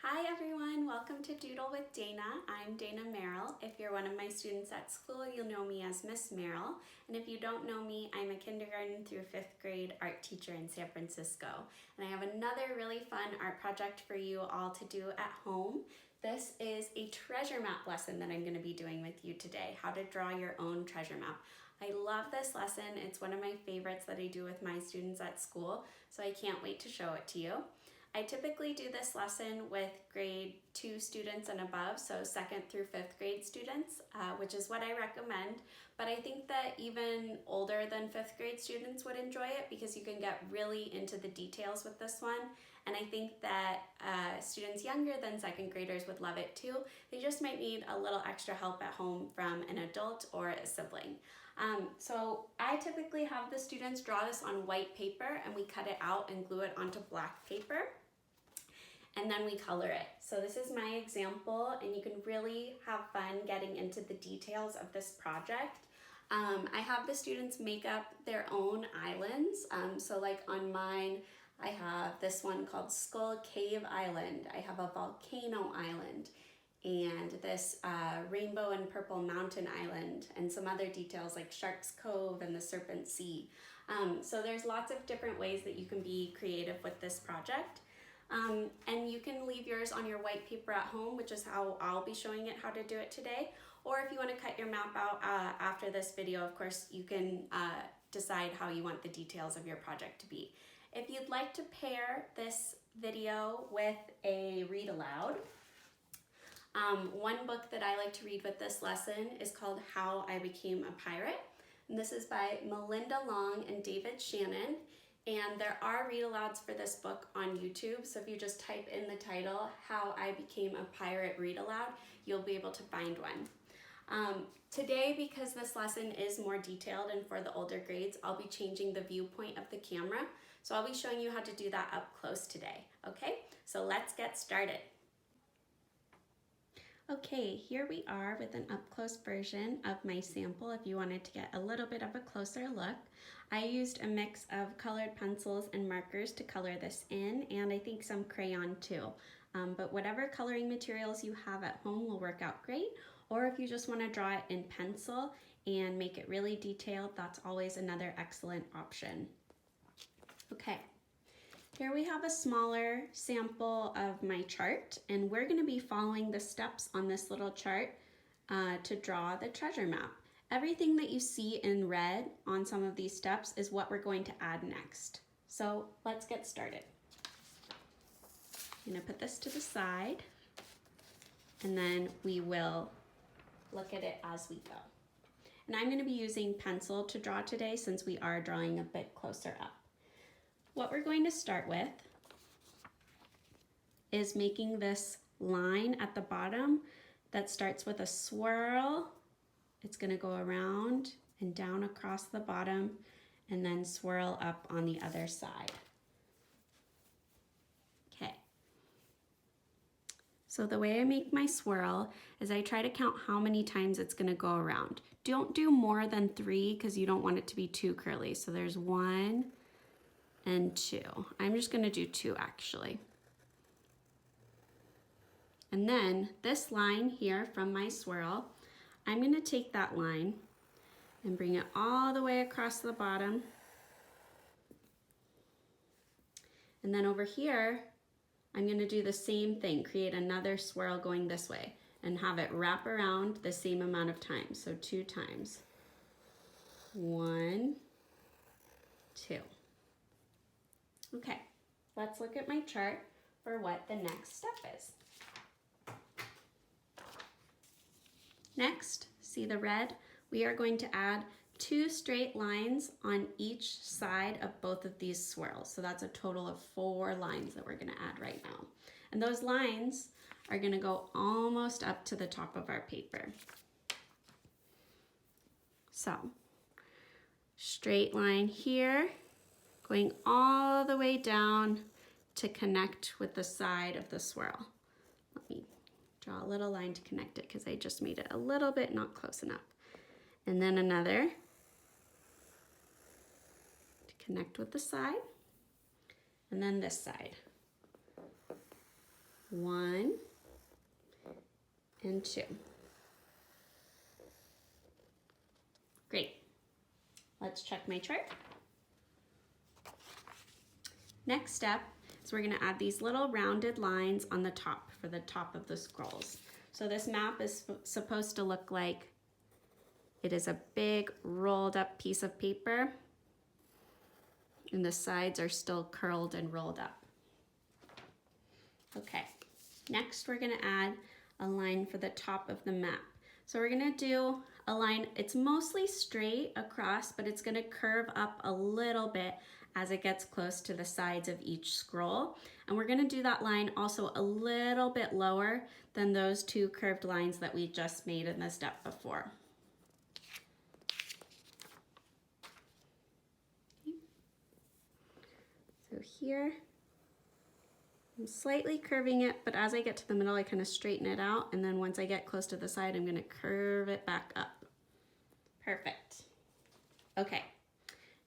Hi everyone, welcome to Doodle with Dana. I'm Dana Merrill. If you're one of my students at school, you'll know me as Miss Merrill. And if you don't know me, I'm a kindergarten through 5th grade art teacher in San Francisco. And I have another really fun art project for you all to do at home. This is a treasure map lesson that I'm going to be doing with you today, how to draw your own treasure map. I love this lesson. It's one of my favorites that I do with my students at school, so I can't wait to show it to you. I typically do this lesson with grade 2 students and above, so 2nd through 5th grade students, which is what I recommend. But I think that even older than 5th grade students would enjoy it because you can get really into the details with this one. And I think that students younger than 2nd graders would love it too. They just might need a little extra help at home from an adult or a sibling. So I typically have the students draw this on white paper and we cut it out and glue it onto black paper. And then we color it. So this is my example, and you can really have fun getting into the details of this project. I have the students make up their own islands. So like on mine, I have this one called Skull Cave Island. I have a volcano island and this rainbow and purple mountain island and some other details like Shark's Cove and the Serpent Sea. So there's lots of different ways that you can be creative with this project. And you can leave yours on your white paper at home, which is how I'll be showing it how to do it today. Or if you want to cut your map out after this video, of course, you can decide how you want the details of your project to be. If you'd like to pair this video with a read aloud, one book that I like to read with this lesson is called How I Became a Pirate. And this is by Melinda Long and David Shannon. And there are read-alouds for this book on YouTube, so if you just type in the title, How I Became a Pirate Read-Aloud, you'll be able to find one. Today, because this lesson is more detailed and for the older grades, I'll be changing the viewpoint of the camera, so I'll be showing you how to do that up close today, okay? So let's get started. Okay, here we are with an up-close version of my sample if you wanted to get a little bit of a closer look. I used a mix of colored pencils and markers to color this in, and I think some crayon too. But whatever coloring materials you have at home will work out great, or if you just want to draw it in pencil and make it really detailed, that's always another excellent option. Okay. Here we have a smaller sample of my chart, and we're going to be following the steps on this little chart to draw the treasure map. Everything that you see in red on some of these steps is what we're going to add next. So let's get started. I'm going to put this to the side, and then we will look at it as we go. And I'm going to be using pencil to draw today since we are drawing a bit closer up. What we're going to start with is making this line at the bottom that starts with a swirl. It's going to go around and down across the bottom and then swirl up on the other side. Okay. So the way I make my swirl is I try to count how many times it's going to go around. Don't do more than 3 because you don't want it to be too curly. So there's 1 and 2. I'm just going to do 2 actually. And then this line here from my swirl, I'm going to take that line and bring it all the way across the bottom. And then over here, I'm going to do the same thing, create another swirl going this way and have it wrap around the same amount of times. So 2 times. 1, 2. Okay, let's look at my chart for what the next step is. Next, see the red? We are going to add 2 straight lines on each side of both of these swirls. So that's a total of 4 lines that we're going to add right now. And those lines are going to go almost up to the top of our paper. So, straight line here, going all the way down to connect with the side of the swirl. Let me draw a little line to connect it because I just made it a little bit not close enough. And then another to connect with the side, and then this side. 1, 2. Great. Let's check my chart. Next step is we're going to add these little rounded lines on the top for the top of the scrolls. So this map is supposed to look like it is a big rolled up piece of paper, and the sides are still curled and rolled up. Okay, next we're going to add a line for the top of the map. So we're going to do a line, it's mostly straight across, but it's going to curve up a little bit as it gets close to the sides of each scroll. And we're going to do that line also a little bit lower than those 2 curved lines that we just made in the step before. Okay. So here, I'm slightly curving it, but as I get to the middle, I kind of straighten it out. And then once I get close to the side, I'm going to curve it back up. Perfect. Okay,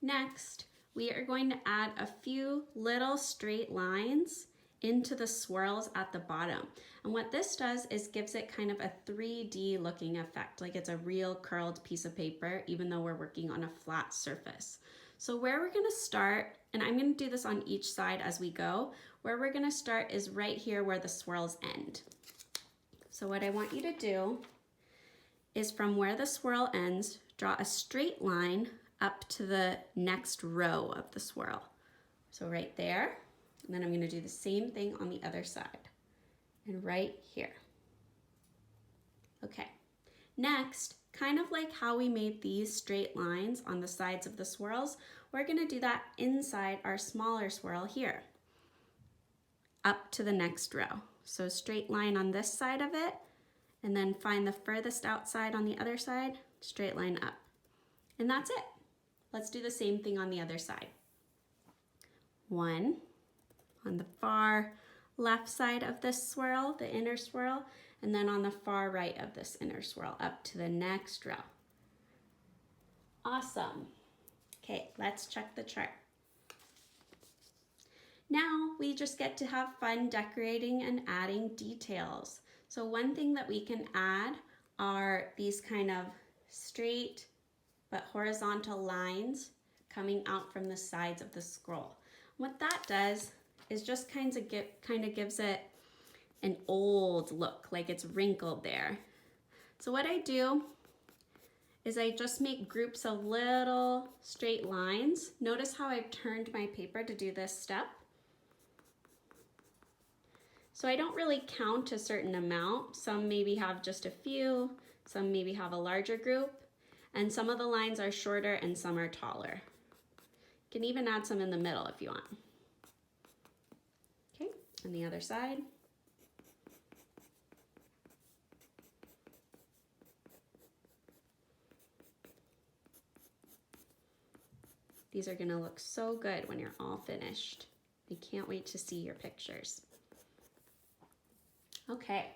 next, we are going to add a few little straight lines into the swirls at the bottom. And what this does is gives it kind of a 3D looking effect, like it's a real curled piece of paper, even though we're working on a flat surface. So where we're gonna start, and I'm gonna do this on each side as we go, where we're gonna start is right here where the swirls end. So what I want you to do is from where the swirl ends, draw a straight line up to the next row of the swirl. So right there, and then I'm gonna do the same thing on the other side, and right here. Okay, next, kind of like how we made these straight lines on the sides of the swirls, we're gonna do that inside our smaller swirl here, up to the next row. So straight line on this side of it, and then find the furthest outside on the other side, straight line up. And that's it. Let's do the same thing on the other side. 1 on the far left side of this swirl, the inner swirl, and then on the far right of this inner swirl up to the next row. Awesome. Okay, let's check the chart. Now we just get to have fun decorating and adding details. So one thing that we can add are these kind of straight but horizontal lines coming out from the sides of the scroll. What that does is just kind of gives it an old look, like it's wrinkled there. So what I do is I just make groups of little straight lines. Notice how I've turned my paper to do this step. So I don't really count a certain amount. Some maybe have just a few, some maybe have a larger group, and some of the lines are shorter and some are taller. You can even add some in the middle if you want. Okay, on the other side. These are gonna look so good when you're all finished. I can't wait to see your pictures. Okay,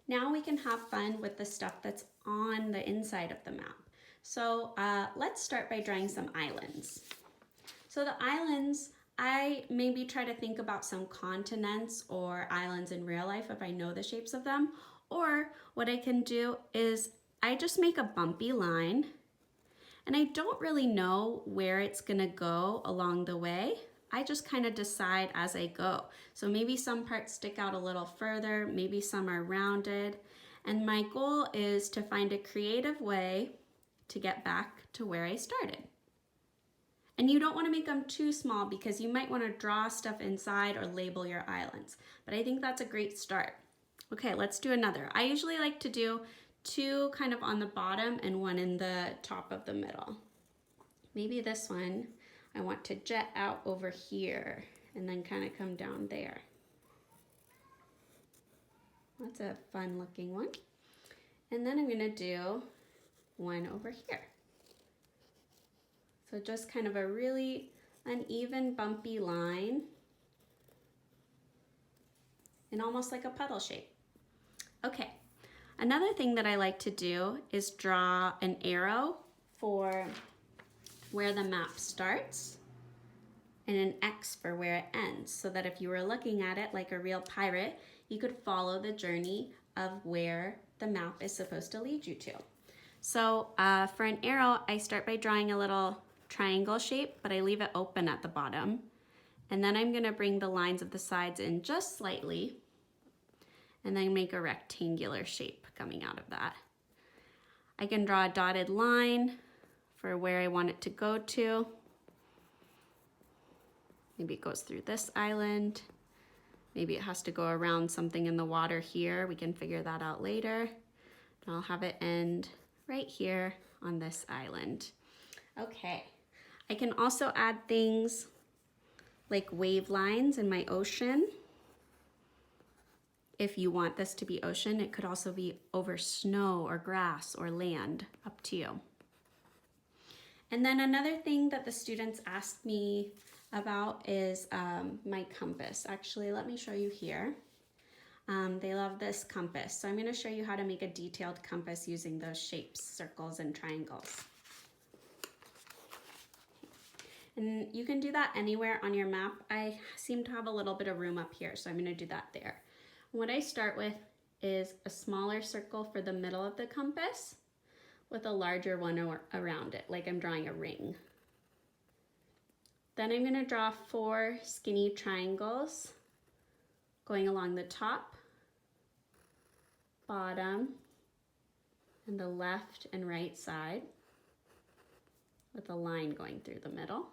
now we can have fun with the stuff that's on the inside of the map. So let's start by drawing some islands. So the islands, I maybe try to think about some continents or islands in real life if I know the shapes of them. Or what I can do is I just make a bumpy line and I don't really know where it's gonna go along the way. I just kind of decide as I go. So maybe some parts stick out a little further, maybe some are rounded. And my goal is to find a creative way to get back to where I started. And you don't want to make them too small because you might want to draw stuff inside or label your islands. But I think that's a great start. Okay, let's do another. I usually like to do 2 kind of on the bottom and 1 in the top of the middle. Maybe this one, I want to jet out over here and then kind of come down there. That's a fun looking one. And then I'm gonna do 1 over here. So just kind of a really uneven, bumpy line and almost like a puddle shape. Okay, another thing that I like to do is draw an arrow for where the map starts and an X for where it ends, so that if you were looking at it like a real pirate, you could follow the journey of where the map is supposed to lead you to. So for an arrow, I start by drawing a little triangle shape, but I leave it open at the bottom. And then I'm gonna bring the lines of the sides in just slightly, and then make a rectangular shape coming out of that. I can draw a dotted line for where I want it to go to. Maybe it goes through this island. Maybe it has to go around something in the water here. We can figure that out later. And I'll have it end right here on this island. Okay, I can also add things like wave lines in my ocean. If you want this to be ocean, it could also be over snow or grass or land, up to you. And then another thing that the students asked me about is my compass. Actually, let me show you here. They love this compass. So I'm going to show you how to make a detailed compass using those shapes, circles and triangles. And you can do that anywhere on your map. I seem to have a little bit of room up here, so I'm going to do that there. What I start with is a smaller circle for the middle of the compass with a larger one around it, like I'm drawing a ring. Then I'm going to draw 4 skinny triangles going along the top, bottom, and the left and right side with a line going through the middle.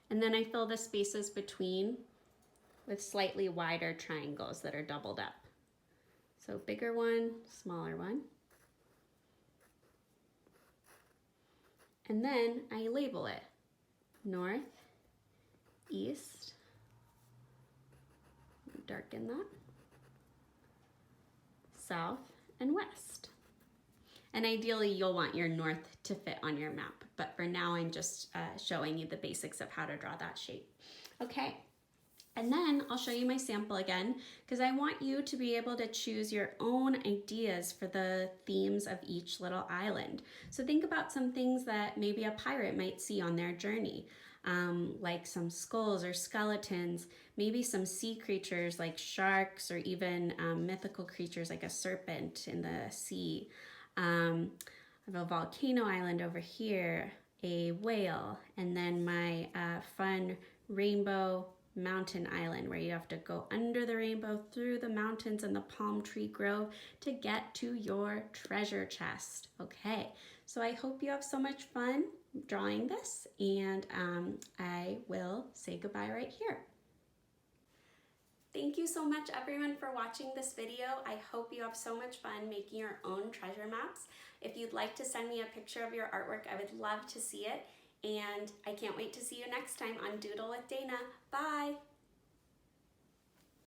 And then I fill the spaces between with slightly wider triangles that are doubled up. So bigger one, smaller one. And then I label it north, east, darken that, south, and west. And ideally you'll want your north to fit on your map, but for now I'm just showing you the basics of how to draw that shape. Okay, and then I'll show you my sample again because I want you to be able to choose your own ideas for the themes of each little island. So think about some things that maybe a pirate might see on their journey, like some skulls or skeletons, maybe some sea creatures like sharks or even mythical creatures like a serpent in the sea. I have a volcano island over here, a whale, and then my fun rainbow mountain island where you have to go under the rainbow through the mountains and the palm tree grove to get to your treasure chest. Okay, so I hope you have so much fun drawing this, and I will say goodbye right here. Thank you so much everyone for watching this video. I hope you have so much fun making your own treasure maps. If you'd like to send me a picture of your artwork, I would love to see it. And I can't wait to see you next time on Doodle with Dana. Bye!